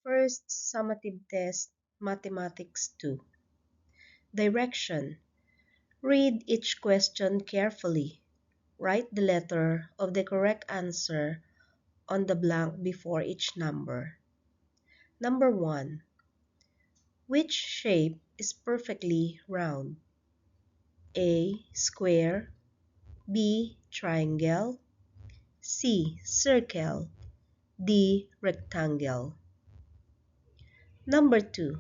First summative test, Mathematics 2. Direction. Read each question carefully. Write the letter of the correct answer on the blank before each number. Number 1. Which shape is perfectly round? A. Square. B. Triangle. C. Circle. D. Rectangle. Number 2.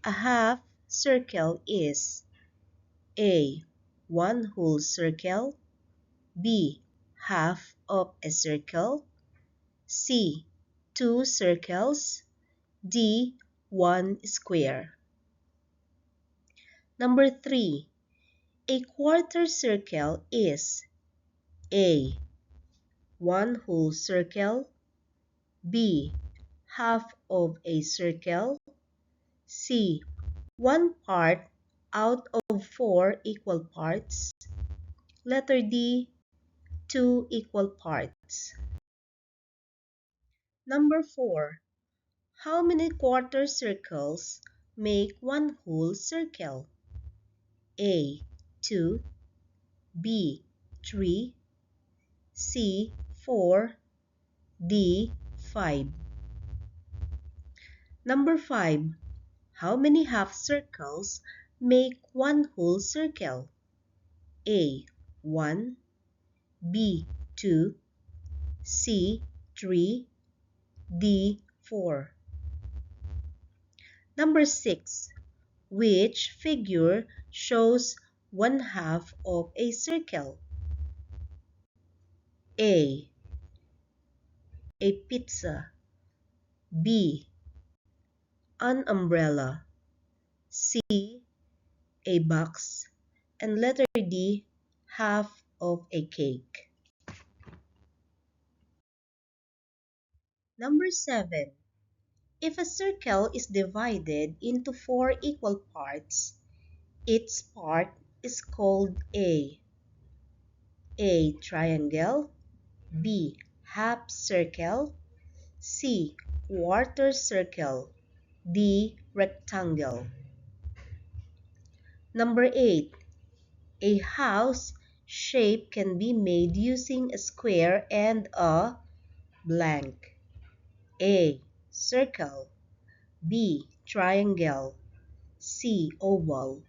A half circle is A. One whole circle. B. Half of a circle. C. Two circles. D. One square. Number 3. A quarter circle is A. One whole circle. B. Half of a circle. C. One part out of 4 equal parts. Letter D. 2 equal parts. Number 4. How many quarter circles make one whole circle? A. 2. B. 3. C. 4. D. 5. Number 5. How many half circles make one whole circle? A. 1. B. 2. C. 3. D. 4. Number 6. Which figure shows one half of a circle? A. A pizza. B. An umbrella. C. A box. And letter D. Half of a cake. Number 7. If a circle is divided into 4 equal parts, its part is called A. A. Triangle. B. Half circle. C. Quarter circle. D. Rectangle. Number 8. A house shape can be made using a square and a blank. A. Circle. B. Triangle. C. Oval.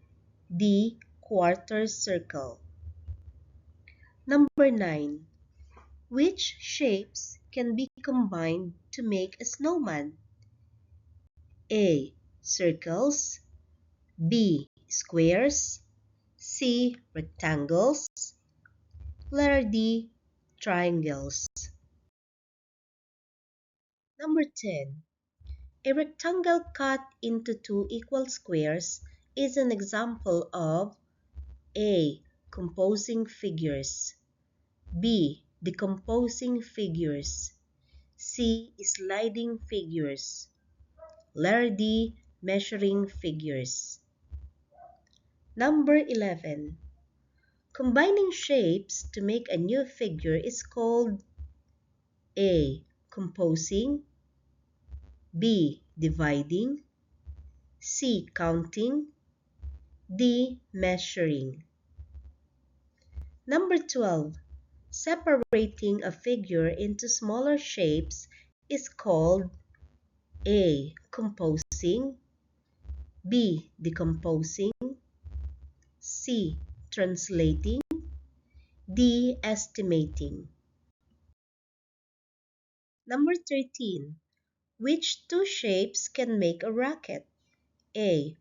D. Quarter circle. Number 9. Which shapes can be combined to make a snowman? A. Circles. B. Squares. C. Rectangles. Letter D. Triangles. Number 10. A rectangle cut into 2 equal squares is an example of A. Composing figures. B. Decomposing figures. C. Sliding figures. Letter D. Measuring figures. Number 11. Combining shapes to make a new figure is called A. Composing. B. Dividing. C. Counting. D. Measuring. Number 12. Separating a figure into smaller shapes is called A. Composing. B. Decomposing. C. Translating. D. Estimating. Number 13. Which 2 shapes can make a racket? A.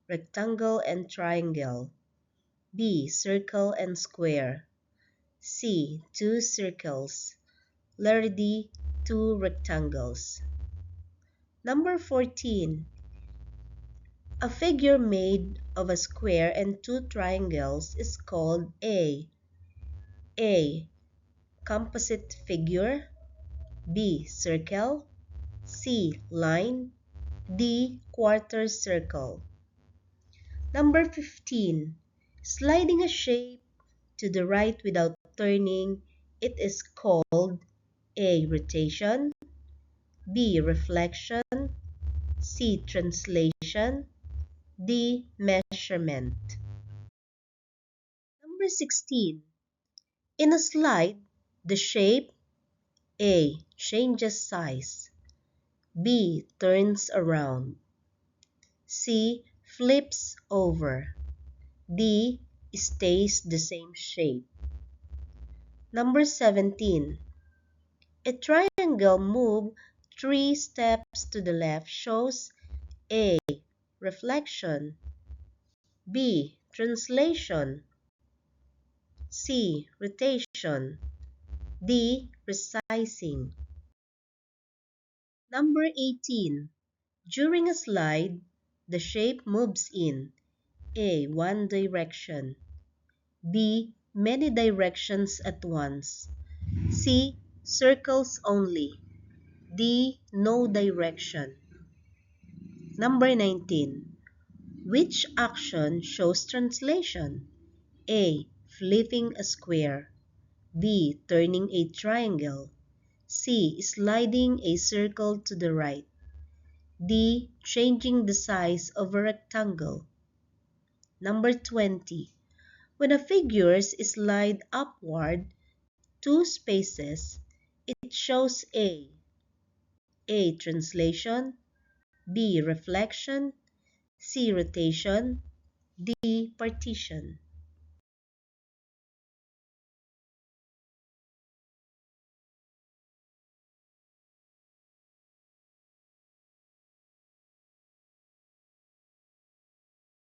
Rectangle and triangle. B. Circle and square. C. 2 circles. Letter D. 2 rectangles. Number 14. A figure made of a square and 2 triangles is called A. Composite figure. B. Circle. C. Line. D. Quarter circle. Number 15. Sliding a shape to the right without turning it is called A. Rotation. B. Reflection, C. Translation, D. Measurement. Number 16. In a slide, the shape A. Changes size, B. Turns around, C. Flips over, D. Stays the same shape. Number 17. A triangle move 3 steps to the left shows A. Reflection, B. Translation, C. Rotation, D. Resizing. Number 18. During a slide, the shape moves in A. One direction, B. Many directions at once, C. Circles only, D. No direction. Number 19. Which action shows translation? A. Flipping a square, B. Turning a triangle, C. Sliding a circle to the right, D. Changing the size of a rectangle. Number 20. When a figure is slide upward 2 spaces, it shows A. Translation, B. Reflection, C. Rotation, D. Partition.